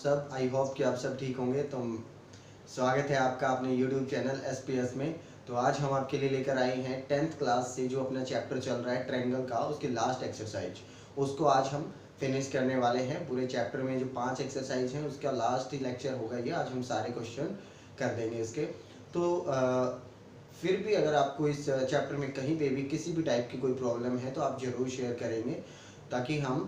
सब। I hope कि आप सब ठीक होंगे। तो स्वागत है आपका अपने यूट्यूब चैनल SPS में। तो आज हम आपके लिए लेकर आए हैं 10th क्लास से जो अपना चैप्टर चल रहा है ट्रायंगल का, उसकी लास्ट एक्सरसाइज उसको आज हम फिनिश करने वाले हैं। पूरे चैप्टर में जो 5 एक्सरसाइज हैं उसका लास्ट ही लेक्चर होगा ये। आज हम सारे क्वेश्चन कर देंगे इसके। तो फिर भी अगर आपको इस चैप्टर में कहीं पे भी किसी भी टाइप की कोई प्रॉब्लम है तो आप ज़रूर शेयर करेंगे, ताकि हम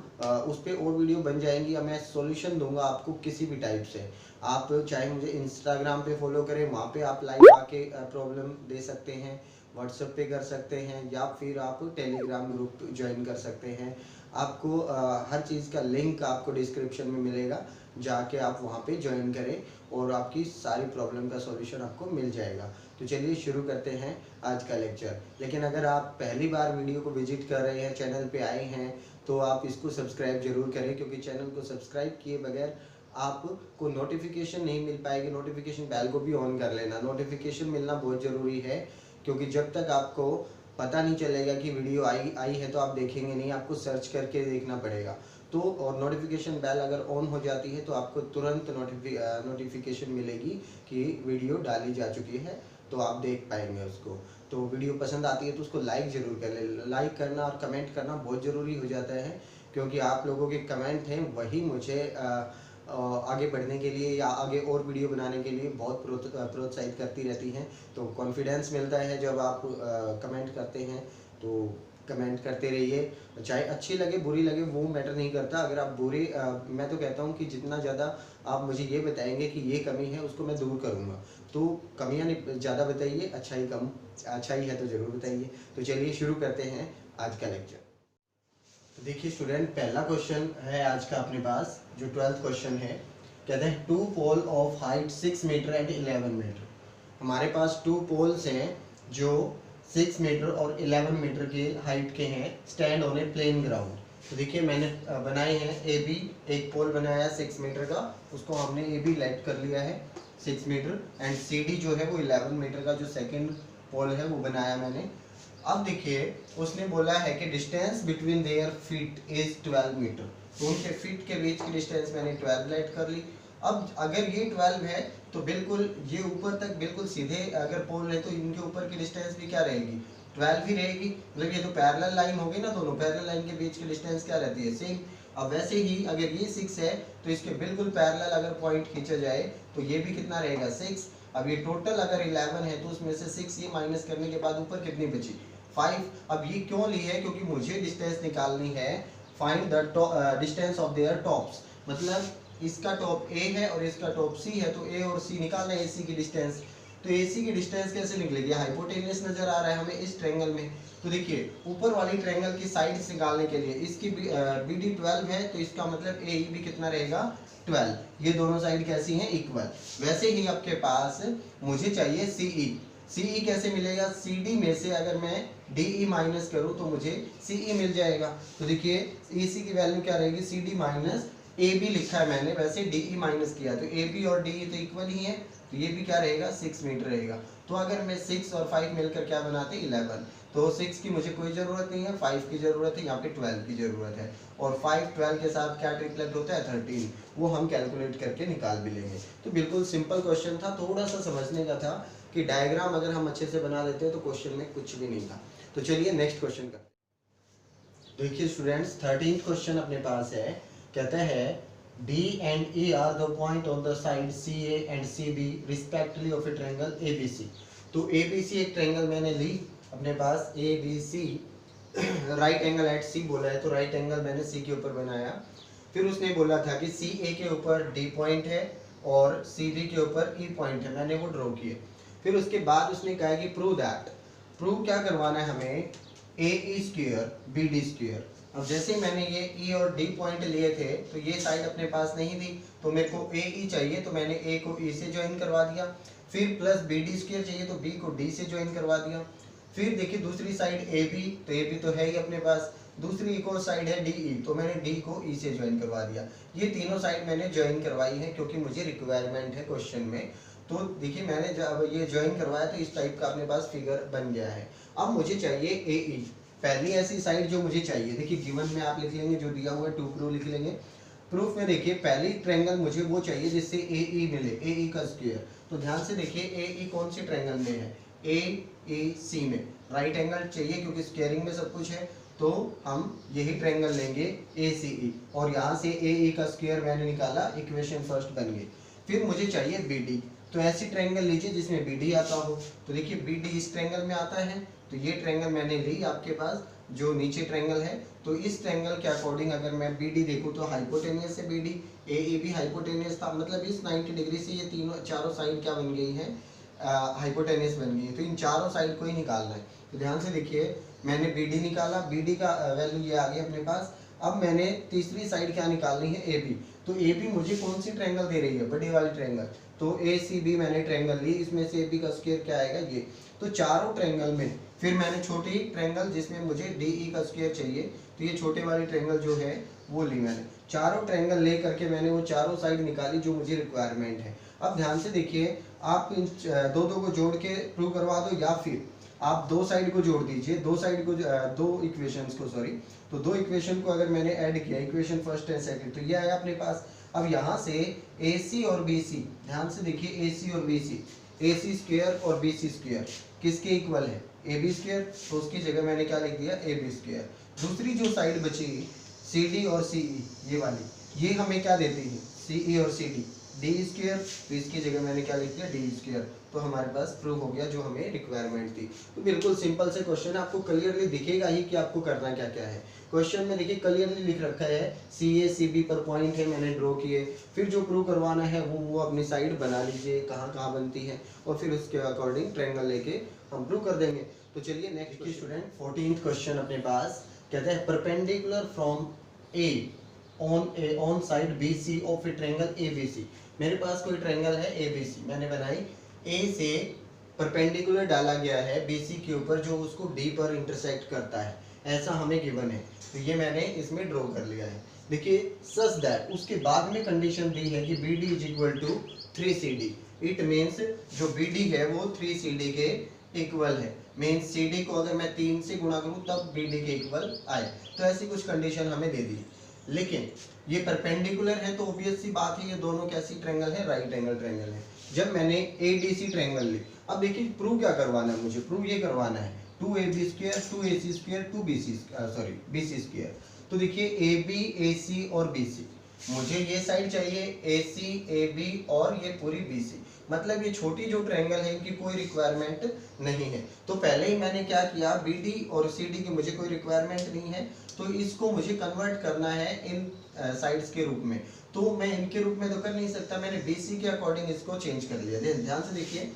उस पर और वीडियो बन जाएंगी या मैं सॉल्यूशन दूंगा आपको किसी भी टाइप से। आप चाहे मुझे इंस्टाग्राम पे फॉलो करें, वहाँ पे आप लाइव आके प्रॉब्लम दे सकते हैं, व्हाट्सएप पे कर सकते हैं, या फिर आप टेलीग्राम ग्रुप ज्वाइन कर सकते हैं। आपको हर चीज़ का लिंक आपको डिस्क्रिप्शन में मिलेगा, जाके आप वहाँ पे ज्वाइन करें और आपकी सारी प्रॉब्लम का सॉल्यूशन आपको मिल जाएगा। तो चलिए शुरू करते हैं आज का लेक्चर। लेकिन अगर आप पहली बार वीडियो को विजिट कर रहे हैं, चैनल पे आए हैं, तो आप इसको सब्सक्राइब जरूर करें, क्योंकि चैनल को सब्सक्राइब किए बगैर आपको नोटिफिकेशन नहीं मिल पाएगी। नोटिफिकेशन बेल को भी ऑन कर लेना। नोटिफिकेशन मिलना बहुत ज़रूरी है, क्योंकि जब तक आपको पता नहीं चलेगा कि वीडियो आई है तो आप देखेंगे नहीं, आपको सर्च करके देखना पड़ेगा। तो और नोटिफिकेशन बेल अगर ऑन हो जाती है तो आपको तुरंत नोटिफिकेशन मिलेगी कि वीडियो डाली जा चुकी है, तो आप देख पाएंगे उसको। तो वीडियो पसंद आती है तो उसको लाइक ज़रूर कर ले। लाइक करना और कमेंट करना बहुत ज़रूरी हो जाता है, क्योंकि आप लोगों के कमेंट हैं वही मुझे आगे बढ़ने के लिए या आगे और वीडियो बनाने के लिए बहुत प्रोत्साहित करती रहती हैं। तो कॉन्फिडेंस मिलता है जब आप कमेंट करते हैं। तो कमेंट करते रहिए, चाहे अच्छी लगे बुरी लगे वो मैटर नहीं करता। अगर आप बुरे मैं तो कहता हूँ कि जितना ज़्यादा आप मुझे ये बताएंगे कि ये कमी है, उसको मैं दूर करूँगा। तो कमियाँ नहीं ज़्यादा बताइए, अच्छाई है तो ज़रूर बताइए। तो चलिए शुरू करते हैं आज का लेक्चर। तो देखिए स्टूडेंट, पहला क्वेश्चन है आज का अपने पास, जो 12th क्वेश्चन है। कहते हैं 2 pole of height 6 metre and 11 metre. हमारे पास 2 पोल्स हैं जो 6 मीटर और 11 मीटर के हाइट के हैं, stand on a plane ground. तो देखिए मैंने बनाए हैं AB, एक पोल बनाया 6 मीटर का, उसको हमने AB लाइट कर लिया है 6 मीटर, एंड CD जो है वो 11 मीटर का जो सेकंड पोल है वो बनाया मैंने। अब देखिए उसने बोला है कि distance between their feet is 12 metre. तो उनके फीट के बीच की डिस्टेंस मैंने 12 लाइट कर ली। अब अगर ये 12 है तो बिल्कुल ये ऊपर तक बिल्कुल सीधे अगर पोल है तो इनके ऊपर की डिस्टेंस भी क्या रहेगी, 12 ही रहेगी। मतलब ये तो पैरेलल लाइन होगी ना, दोनों पैरेलल लाइन के बीच की डिस्टेंस क्या रहती है, सेम। अब वैसे ही अगर ये 6 है तो इसके बिल्कुल पैरेलल अगर पॉइंट खींचा जाए तो ये भी कितना रहेगा, 6। अब ये टोटल अगर 11 है तो उसमें से 6 ये माइनस करने के बाद ऊपर कितनी बची, 5। अब ये क्यों ली है, क्योंकि मुझे डिस्टेंस निकालनी है, find the distance of their tops. मतलब इसका टॉप A है और इसका टॉप C है, तो A और C निकालना है AC की डिस्टेंस। तो AC की डिस्टेंस कैसे निकलेगी, हाइपोटेन्यूस नजर आ रहा है हमें इस ट्रायंगल में। तो देखिए ऊपर वाली ट्रायंगल की साइड से निकालने के लिए इसकी BD 12 है, तो इसका मतलब AE भी कितना रहेगा, 12। ये दोनों साइड कैसी हैं, इक्वल। वैसे ही आपके पास मुझे चाहिए CE कैसे मिलेगा, CD में से अगर मैं DE माइनस करूँ तो मुझे CE मिल जाएगा। तो देखिए EC की वैल्यू क्या रहेगी, CD माइनस AB लिखा है मैंने, वैसे DE माइनस किया, तो AB और DE तो इक्वल ही है, तो ये भी क्या रहेगा, 6 मीटर रहेगा। तो अगर मैं 6 और 5 मिलकर क्या बनाते, 11। तो 6 की मुझे कोई ज़रूरत नहीं है, 5 की ज़रूरत है, यहाँ पे 12 की ज़रूरत है। और 5 12 के साथ क्या ट्रिपलेट होता है, 13। वो हम कैलकुलेट करके निकाल भी लेंगे। तो बिल्कुल सिंपल क्वेश्चन था, थोड़ा सा समझने का था कि डायग्राम अगर हम अच्छे से बना देते हैं तो क्वेश्चन में कुछ भी नहीं था। तो चलिए नेक्स्ट क्वेश्चन करते हैं। देखिए स्टूडेंट्स 13th क्वेश्चन अपने पास है। कहता है D and E are the point on the side CA and CB respectively of a triangle ABC। तो ABC एक ट्रायंगल मैंने ली अपने पास ABC, right angle at C बोला है, तो राइट एंगल मैंने C के ऊपर बनाया। फिर उसने बोला था कि CA के ऊपर D पॉइंट है और CB के ऊपर E पॉइंट है, मैंने वो ड्रॉ किए। फिर उसके बाद उसने कहा कि प्रूव क्या करवाना है हमें, AE स्क्वायर BD स्क्वायर। अब जैसे मैंने ये E और D पॉइंट लिए थे तो ये साइड अपने पास नहीं थी, तो मेरे को AE चाहिए, तो मैंने A को E से ज्वाइन करवा दिया। फिर प्लस BD स्क्वायर चाहिए तो B को D से ज्वाइन करवा दिया। फिर देखिए दूसरी साइड AB, तो AB तो है ही अपने पास, दूसरी एक और साइड है DE, तो मैंने D को E से ज्वाइन करवा दिया। ये तीनों साइड मैंने ज्वाइन करवाई है क्योंकि मुझे रिक्वायरमेंट है क्वेश्चन में। तो देखिए मैंने जब ये ज्वाइन करवाया तो इस टाइप का अपने पास फिगर बन गया है। अब मुझे चाहिए AE, पहली ऐसी साइड जो मुझे चाहिए। देखिए गिवन में आप लिख लेंगे जो दिया हुआ है 2 प्रूव लिख लेंगे। प्रूफ में देखिए पहली ट्रायंगल मुझे वो चाहिए जिससे ए ई मिले, ए ई का स्क्वायर। तो ध्यान से देखिए ए ई कौन सी ट्रायंगल में है, ए ए सी में। राइट एंगल चाहिए क्योंकि स्क्वायरिंग में सब कुछ है, तो हम यही ट्रायंगल लेंगे ए सी ई, और यहाँ से ए ई का स्क्वायर मैंने निकाला, इक्वेशन फर्स्ट बन गई। फिर मुझे चाहिए बी डी, तो ऐसी ट्रायंगल लीजिए जिसमें बी डी आता हो। तो देखिए बी डी इस ट्रायंगल में आता है, तो ये ट्रायंगल मैंने ली आपके पास जो नीचे ट्रायंगल है। तो इस ट्रायंगल के अकॉर्डिंग अगर मैं बी डी देखूँ तो हाइपोटेनियस है बी डी, ए ए भी हाइपोटेनियस था, मतलब इस 90 डिग्री से ये तीनों चारों साइड क्या बन गई है, हाइपोटेनियस बन गई है। तो इन चारों साइड को ही निकालना है। तो ध्यान से देखिए मैंने बी डी निकाला, बी डी का वैल्यू ये आ गया अपने पास। अब मैंने तीसरी साइड क्या निकालनी है, ए बी। तो ए बी मुझे कौन सी ट्रायंगल दे रही है, बड़ी वाली ट्रायंगल। तो ए सी बी मैंने ट्रायंगल ली, इसमें से ए बी का स्क्वायर क्या आएगा, ये। तो चारों ट्रायंगल में फिर मैंने छोटी ट्रायंगल जिसमें मुझे डी ई का स्क्वायर चाहिए, तो ये छोटे वाली ट्रायंगल जो है वो ली मैंने। चारों ट्रायंगल ले करके मैंने वो चारों साइड निकाली जो मुझे रिक्वायरमेंट है। अब ध्यान से देखिए आप इन दो दो को जोड़ के प्रूव करवा दो, या फिर आप दो साइड को जोड़ दीजिए, दो साइड को दो इक्वेशंस को, सॉरी, तो दो इक्वेशन को अगर मैंने ऐड किया, इक्वेशन फर्स्ट एंड सेकंड, तो ये आया अपने पास। अब यहाँ से ए सी और बी सी, ध्यान से देखिए ए सी और बी सी, ए सी स्क्वायर और बी सी स्क्वायर किसके इक्वल है, ए बी स्क्वायर। तो उसकी जगह मैंने क्या लिख दिया, ए बी स्क्वायर। दूसरी जो साइड बची सी डी और सी ई, ये वाली, ये हमें क्या देती है, सी ई और सी डी, डी स्क्वायर। तो इसकी जगह मैंने क्या लिख दिया, डी स्क्वायर। तो हमारे पास प्रूव हो गया जो हमें रिक्वायरमेंट थी। तो बिल्कुल सिंपल से क्वेश्चन है, आपको क्लियरली दिखेगा ही कि आपको करना क्या क्या है। क्वेश्चन में देखिए क्लियरली लिख रखा है सी ए सी बी पर पॉइंट है, मैंने ड्रॉ किए। फिर जो प्रूव करवाना है वो अपनी साइड बना लीजिए, कहाँ कहाँ बनती है, और फिर उसके अकॉर्डिंग ट्रायंगल लेके हम प्रूव कर देंगे। तो चलिए नेक्स्ट स्टूडेंट 14th क्वेश्चन अपने पास कहते हैं perpendicular from A on side B C of a triangle A B C. मेरे पास कोई ट्रायंगल है ए बी सी, मैंने बनाई, ए से परपेंडिकुलर डाला गया है बी सी के ऊपर जो उसको डी पर इंटरसेक्ट करता है, ऐसा हमें गिवन है। तो ये मैंने इसमें ड्रॉ कर लिया है। देखिए सच दैट, उसके बाद में कंडीशन दी है कि B D is equal to 3CD। It means जो बी डी है वो 3CD के इक्वल है। मीन्स सी डी को अगर मैं 3 से गुणा करूँ तब बी डी के इक्वल आए। तो ऐसी कुछ कंडीशन हमें दे दी, लेकिन ये परपेंडिकुलर है तो ऑब्वियस सी बात है ये दोनों कैसी ट्रायंगल है, राइट एंगल ट्रायंगल है। जब मैंने ए डी सी ट्रायंगल ली, अब देखिए प्रूव क्या करवाना है मुझे, प्रूव ये करवाना है 2AB square 2AC square 2BC sorry BC square. तो देखिए AB AC और BC, मुझे ये साइड चाहिए AC AB और ये पूरी BC, मतलब ये छोटी जो ट्रायंगल है इनकी कोई रिक्वायरमेंट नहीं है। तो पहले ही मैंने क्या किया, BD और CD की मुझे कोई रिक्वायरमेंट नहीं है, तो इसको मुझे कन्वर्ट करना है इन साइड्स के रूप में। तो मैं इनके रूप में तो कर नहीं सकता, मैंने BC के अकॉर्डिंग इसको चेंज कर लिया। ध्यान से देखिए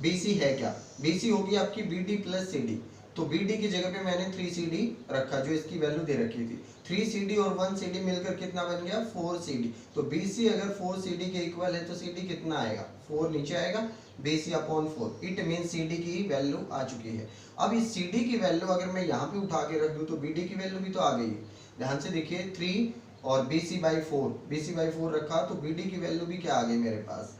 BC है क्या, BC होगी आपकी BD प्लस CD। तो BD की जगह पे मैंने 3CD रखा जो इसकी वैल्यू दे रखी थी। 3CD और 1CD मिलकर कितना बन गया, 4CD। तो BC अगर 4CD के इक्वल है तो CD कितना आएगा, 4 नीचे आएगा, BC upon 4। It mean CD की वैल्यू आ चुकी है। अब इस CD की वैल्यू अगर मैं यहाँ पे उठा के रख दूँ तो BD की वैल्यू भी तो आ गई है। ध्यान से देखिए 3 और BC/4 रखा तो BD की वैल्यू भी क्या आ गई मेरे पास,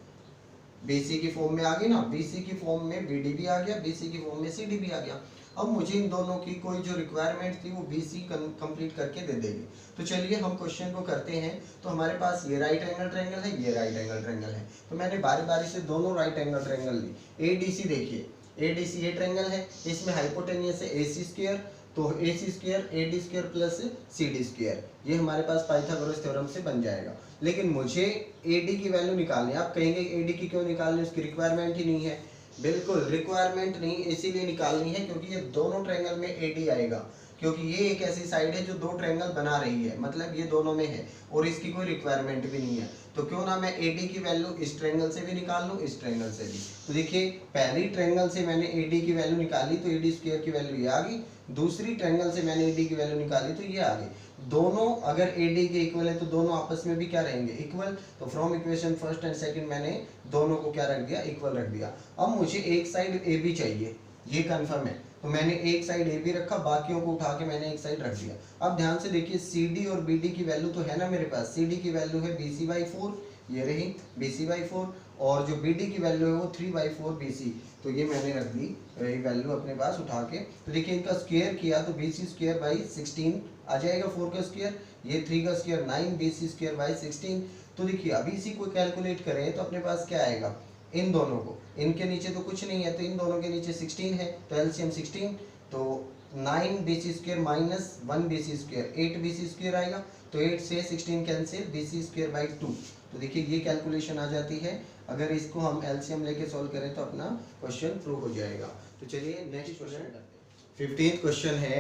BC की फॉर्म में आ गई ना। BC की फॉर्म में BD भी आ गया, BC की फॉर्म में CD भी आ गया। अब मुझे इन दोनों की कोई जो रिक्वायरमेंट थी वो BC कंप्लीट करके दे देगी। तो चलिए हम क्वेश्चन को करते हैं। तो हमारे पास ये राइट एंगल ट्रायंगल है, ये राइट एंगल ट्रायंगल है। तो मैंने बारी बारी से दोनों राइट एंगल ट्रायंगल ली। ADC देखिए, ADC ये ट्रायंगल है, इसमें हाइपोटेनियस है AC स्क्वायर, तो AC square AD square plus CD square, ये हमारे पास पाइथागोरस थ्योरम से बन जाएगा। लेकिन मुझे AD की वैल्यू निकालनी है। आप कहेंगे AD की क्यों निकालनी है, उसकी रिक्वायरमेंट ही नहीं है। बिल्कुल रिक्वायरमेंट नहीं, इसीलिए निकालनी है क्योंकि ये दोनों ट्रायंगल में AD आएगा, क्योंकि ये एक ऐसी साइड है जो दो ट्रायंगल बना रही है, मतलब ये दोनों में है और इसकी कोई रिक्वायरमेंट भी नहीं है। तो क्यों ना मैं AD की वैल्यू इस ट्रायंगल से भी निकाल लूँ, इस ट्रायंगल से भी। तो देखिए पहली ट्रायंगल से मैंने AD की वैल्यू निकाली तो AD स्क्वायर की वैल्यू ये आ गई, दूसरी ट्रायंगल से मैंने AD की वैल्यू निकाली तो ये आ गई। दोनों अगर AD के इक्वल है तो दोनों आपस में भी क्या रहेंगे, इक्वल। तो from equation first and second मैंने दोनों को क्या रख दिया, इक्वल रख दिया। अब मुझे एक साइड AB चाहिए, ये कंफर्म है, तो मैंने एक साइड AB रखा, बाकियों को उठा के मैंने एक साइड रख दिया। अब ध्यान से देखिए CD और BD की वैल्यू तो है ना मेरे पास, CD की वैल्यू है BC/4, ये रही BC/4, और जो बी डी की वैल्यू है वो 3/4 बी सी। तो ये मैंने रख दी ये वैल्यू अपने पास उठा के। तो देखिए इनका स्क्वायर किया तो बी सी स्क्वायर बाई 16 आ जाएगा, 4 का स्क्वायर, ये 3 का square 9, B C square by 16। तो देखिए अभी इसी को कैलकुलेट करें तो अपने पास क्या आएगा, इन दोनों को, इनके नीचे तो कुछ नहीं है तो इन दोनों के नीचे 16 है तो एलसीएम 16, तो 9 B C square minus 1 B C square 8 B C square आएगा, तो 8 से 16 cancel, B C square by 2। तो देखिए ये कैलकुलेशन आ जाती है। अगर इसको हम एलसीएम लेके सॉल्व करें तो अपना क्वेश्चन प्रूव हो जाएगा। तो चलिए नेक्स्ट क्वेश्चन करते हैं। 15th क्वेश्चन है,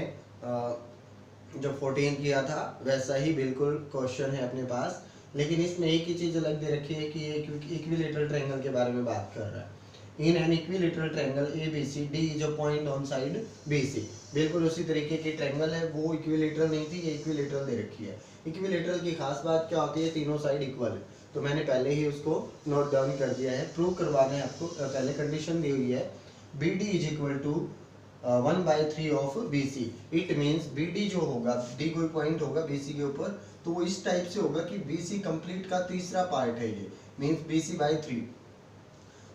जब 14 किया था वैसा ही बिल्कुल क्वेश्चन है अपने पास, लेकिन इसमें एक ही चीज़ अलग दे रखी है कि ये इक्विलेटरल ट्रायंगल के बारे में बात कर रहा है। In an equilateral triangle A B C D is a point on side B C. बिल्कुल उसी तरीके की ट्रायंगल है, वो इक्विलेटरल नहीं थी, ये इक्विलेटरल दे रखी है। इक्विलेटरल की खास बात क्या होती है, तीनों साइड इक्वल है। तो मैंने पहले ही उसको नोट डाउन कर दिया है। प्रूव करवाना है आपको, पहले कंडीशन दी हुई है B D is equal to 1/3 of B C. It means B D जो होगा, डी कोई पॉइंट होगा बी सी के ऊपर, तो वो इस टाइप से होगा कि बी सी कंप्लीट का तीसरा पार्ट है, ये मीन्स बी सी बाई 3।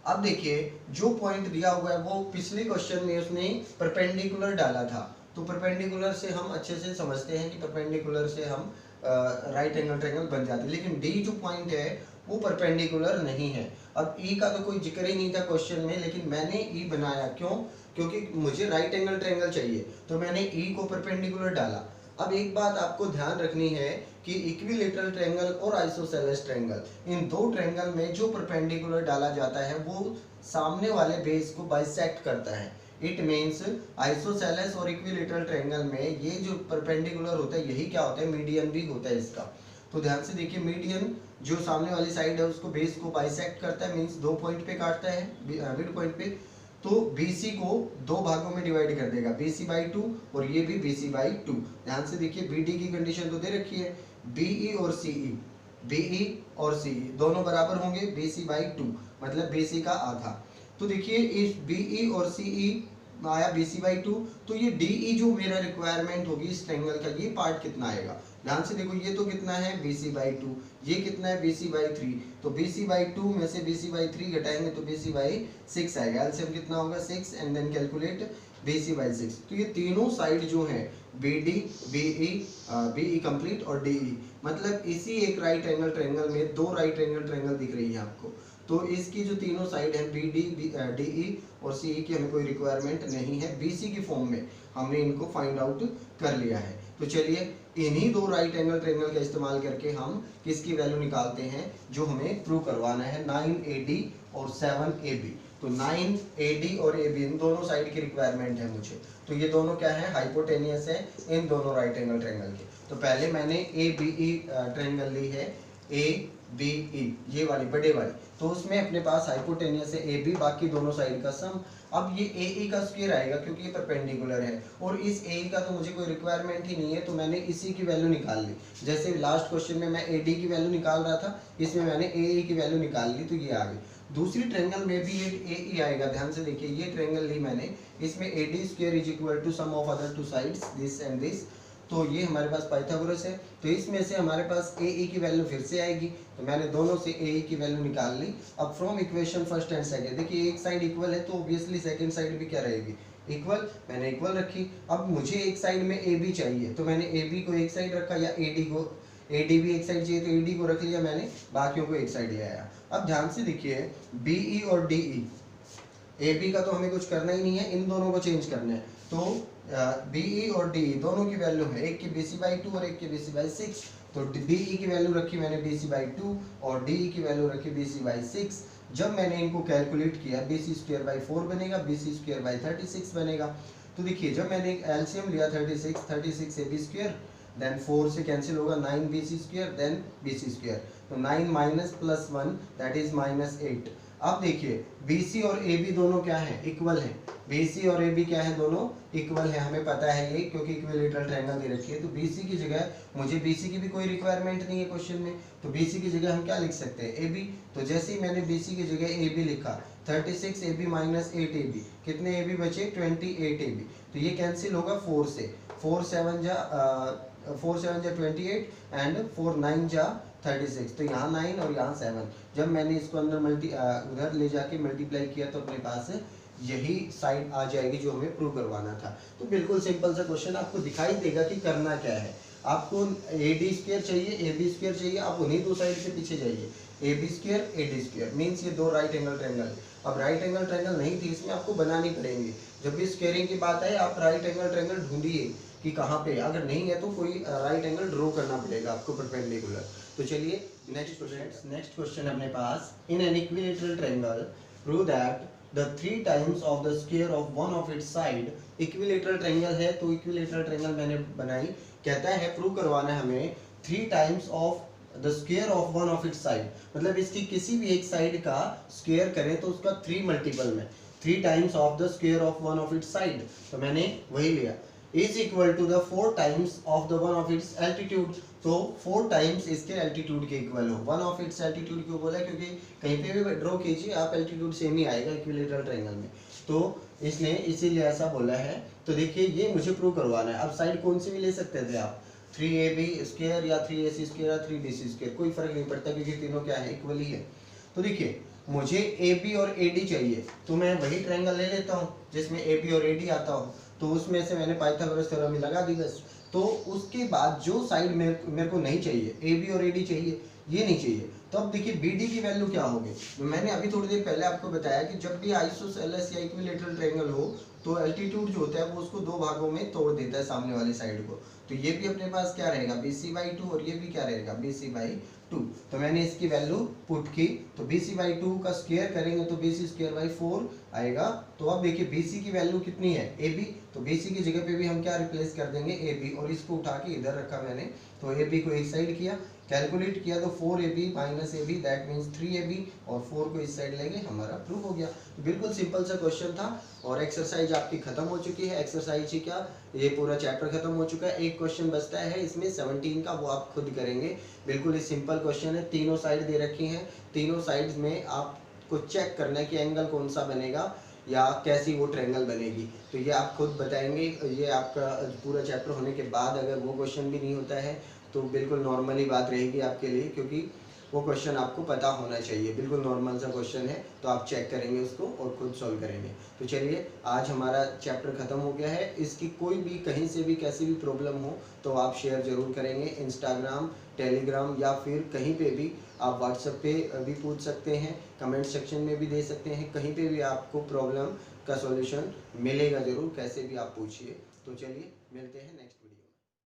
अब देखिए जो पॉइंट दिया हुआ है वो पिछले क्वेश्चन में उसने परपेंडिकुलर डाला था, तो परपेंडिकुलर से हम अच्छे से समझते हैं कि परपेंडिकुलर से हम राइट एंगल ट्रायंगल बन जाते हैं, लेकिन डी जो पॉइंट है वो परपेंडिकुलर नहीं है। अब ई का तो कोई जिक्र ही नहीं था क्वेश्चन में, लेकिन मैंने ई बनाया क्यों, क्योंकि मुझे राइट एंगल ट्रायंगल चाहिए, तो मैंने ई को परपेंडिकुलर डाला। अब एक बात आपको ध्यान रखनी है कि इक्विलेटरल ट्रायंगल और आइसोसेलेस ट्रायंगल, इन दो ट्रायंगल में जो परपेंडिकुलर डाला जाता है वो सामने वाले बेस को बाइसेक्ट करता है। इट मीन्स आइसोसेलेस और इक्विलेटरल ट्रायंगल में ये जो परपेंडिकुलर होता है यही क्या होता है, मीडियन भी होता है इसका। तो ध्यान से देखिए, मीडियन जो सामने वाली साइड है उसको बेस को बाइसेक्ट करता है, मीन्स 2 पॉइंट पे काटता है, मिड पॉइंट पे। तो BC को 2 भागों में डिवाइड कर देगा, BC बाई 2 और ये भी BC बाई 2। ध्यान से देखिए BD की कंडीशन तो दे रखी है, BE और CE, BE और CE दोनों बराबर होंगे BC बाई 2, मतलब BC का आधा। तो देखिए इस BE और CE आया BC बाई 2, तो ये DE जो मेरा रिक्वायरमेंट होगी इस ट्रायंगल का, ये पार्ट कितना आएगा। ध्यान से देखो ये तो कितना है BC बाई 2, ये कितना है BC बाई 3, तो BC बाई 2 में से BC बाई 3 घटाएंगे तो BC बाई 6 आएगा। एलसीएम कितना होगा 6, and then calculate BC by 6। तो ये तीनों साइड जो है BD, BE कंप्लीट और DE, मतलब इसी एक राइट एंगल ट्रायंगल में 2 राइट एंगल ट्रायंगल दिख रही है आपको। तो इसकी जो तीनों साइड है BD, DE और CE की हमें कोई रिक्वायरमेंट नहीं है, BC की फॉर्म में हमने इनको फाइंड आउट कर लिया है। तो चलिए इन्हीं 2 राइट एंगल ट्रायंगल का इस्तेमाल करके हम किसकी वैल्यू निकालते हैं, जो हमें प्रूव करवाना है 9AD और 7AB। तो 9AD और AB इन दोनों साइड की रिक्वायरमेंट है मुझे। तो ये दोनों क्या है, हाइपोटेनियस है इन दोनों राइट एंगल ट्रायंगल के। तो पहले मैंने ABE ट्रायंगल ली है, ABE ये वाली बड़े वाली, तो उसमें अपने पास हाइपोटेनियस है AB, बाकी दोनों साइड का सम। अब ये AE का स्क्वायर आएगा क्योंकि ये परपेंडिकुलर है, और इस AE का तो मुझे कोई रिक्वायरमेंट ही नहीं है, तो मैंने इसी की वैल्यू निकाल ली। जैसे लास्ट क्वेश्चन में मैं AD की वैल्यू निकाल रहा था, इसमें मैंने AE की वैल्यू निकाल ली, तो ये आ गई। दूसरी ट्रायंगल में भी एक AE आएगा, ध्यान से देखिए ये ट्रायंगल ली मैंने, इसमें AD square is equal to sum of other 2 sides this and this. तो ये हमारे पास पाइथागोरस है, तो इसमें से हमारे पास AE की वैल्यू फिर से आएगी, तो मैंने दोनों से AE की वैल्यू निकाल ली। अब from equation first and second, देखिए एक साइड इक्वल है तो ऑब्वियसली सेकंड साइड भी क्या रहेगी, इक्वल। मैंने इक्वल रखी। अब मुझे एक साइड में AB चाहिए, तो मैंने AB को एक साइड रखा, या AD भी एक साइड चाहिए तो AD को रख लिया मैंने, बाकियों को एक साइड ले आया। अब ध्यान से देखिए BE और DE, AB का तो हमें कुछ करना ही नहीं है, इन दोनों को चेंज करना है। तो BE और DE दोनों की वैल्यू है, एक की BC बाई 2 और एक की BC बाई 6। तो BE की वैल्यू रखी मैंने BC बाई 2 और DE की वैल्यू रखी BC बाई 6। जब मैंने इनको कैलकुलेट किया BC स्क्वायर बाई 4 बनेगा, BC स्क्वायर बाई 36 बनेगा। तो देखिए जब मैंने एलसीएम लिया 36 AB स्क्वायर, देन 4 से कैंसिल होगा 9 BC square, then BC square, तो 9 माइनस प्लस 1 दैट इज -8। अब देखिए BC और AB दोनों क्या है, इक्वल है। BC और AB क्या है, दोनों इक्वल है, हमें पता है ये, क्योंकि इक्विलेटरल ट्रायंगल दे रखी है। तो BC की जगह, मुझे BC की भी कोई रिक्वायरमेंट नहीं है क्वेश्चन में, तो BC की जगह हम क्या लिख सकते हैं, AB। तो जैसे ही मैंने BC की जगह AB लिखा, 36 AB माइनस 8 AB, कितने AB बचे, 28 AB। तो ये कैंसिल होगा 4 से, 4 7 जा 28 एंड 4 9 जा 36। तो यहाँ 9 और यहाँ 7, जब मैंने इसको अंदर उधर ले जाके मल्टीप्लाई किया तो अपने पास यही साइड आ जाएगी जो हमें प्रूव करवाना था। तो बिल्कुल सिंपल सा क्वेश्चन, आपको दिखाई देगा कि करना क्या है। आपको AD स्क्वायर चाहिए, AB स्क्वायर चाहिए, आप उन्हीं दो साइड से पीछे जाइए। AB square AD square means ये दो राइट एंगल ट्रायंगल। अब राइट एंगल ट्रायंगल नहीं थी, इसमें आपको बनानी पड़ेंगी। जब भी स्क्वायरिंग की बात आए, आप राइट एंगल ट्रायंगल ढूंढिए कि कहाँ पे, अगर नहीं है तो कोई राइट एंगल ड्रॉ करना पड़ेगा आपको परपेंडिकुलर। तो चलिए नेक्स्ट क्वेश्चन अपने पास, in an equilateral triangle prove that the 3 times of the square of one of its side। Equilateral triangle है तो इक्विलेटरल ट्रायंगल मैंने बनाई, कहता है प्रूव करवाना है हमें 3 times of the square of one of its side, मतलब इसकी किसी भी एक साइड का स्क्वायर करें तो उसका 3 मल्टीपल में, 3 times of the square of one of its side, तो मैंने वही लिया, is equal to the 4 times of the one of its altitude। तो 4 टाइम्स इसके एल्टीट्यूड के इक्वल हो। वन ऑफ इट्स एल्टीट्यूड क्यों बोला, क्योंकि कहीं पे भी ड्रॉ कीजिए आप, एल्टीट्यूड सेम ही आएगा इक्विलेटरल ट्रायंगल में, तो इसने इसीलिए ऐसा बोला है। तो देखिए ये मुझे प्रूव करवाना है। अब साइड कौन सी भी ले सकते थे आप, 3AB स्क्वायर या 3AC स्क्वायर या 3BC स्क्वायर, कोई फर्क नहीं पड़ता क्योंकि तीनों क्या है, इक्वल ही है। तो देखिए मुझे AB और AD चाहिए, तो मैं वही ट्रायंगल ले लेता हूँ जिसमें AB और AD आता हो, तो उसमें से मैंने पाइथागोरस थ्योरम में लगा दी बस। तो उसके बाद जो साइड मेरे को नहीं चाहिए, AB और AD चाहिए, ये नहीं चाहिए, तो अब देखिए BD की वैल्यू क्या होगी। मैंने अभी थोड़ी देर पहले आपको बताया कि जब भी आइसोसेलेस या इक्विलेटरल ट्रायंगल हो तो एल्टीट्यूड जो होता है वो उसको दो भागों में तोड़ देता है सामने वाली साइड को। तो ये भी अपने पास क्या रहेगा, BC/2, और ये भी क्या रहेगा, BC/2। तो मैंने इसकी वैल्यू पुट की, तो BC/2 का स्क्वायर करेंगे तो BC²/4 आएगा। तो अब देखिए BC की वैल्यू कितनी है, AB, तो BC की जगह पे भी हम क्या रिप्लेस कर देंगे, AB, और इसको उठा के इधर रखा मैंने, तो AB को एक साइड किया, कैलकुलेट किया, तो 4AB minus AB that means 3AB, और 4 को इस साइड लेंगे, हमारा प्रूफ हो गया। तो बिल्कुल सिंपल सा क्वेश्चन था, और एक्सरसाइज आपकी खत्म हो चुकी है। एक्सरसाइज ही क्या, ये पूरा चैप्टर खत्म हो चुका है। एक क्वेश्चन बचता है इसमें 17 का, वो आप खुद करेंगे। बिल्कुल ही सिंपल क्वेश्चन है, तीनों साइड दे रखी हैं, तीनों साइड्स में आपको चेक करना है कि एंगल कौन सा बनेगा या कैसी वो ट्रायंगल बनेगी, तो ये आप खुद बताएंगे। ये आपका पूरा चैप्टर होने के बाद अगर वो क्वेश्चन भी नहीं होता है तो बिल्कुल नॉर्मली बात रहेगी आपके लिए, क्योंकि वो क्वेश्चन आपको पता होना चाहिए, बिल्कुल नॉर्मल सा क्वेश्चन है, तो आप चेक करेंगे उसको और खुद सॉल्व करेंगे। तो चलिए आज हमारा चैप्टर ख़त्म हो गया है। इसकी कोई भी कहीं से भी कैसी भी प्रॉब्लम हो तो आप शेयर ज़रूर करेंगे, इंस्टाग्राम, टेलीग्राम या फिर कहीं पे भी आप व्हाट्सएप पे भी पूछ सकते हैं, कमेंट सेक्शन में भी दे सकते हैं, कहीं पे भी आपको प्रॉब्लम का सॉल्यूशन मिलेगा ज़रूर, कैसे भी आप पूछिए। तो चलिए मिलते हैं नेक्स्ट।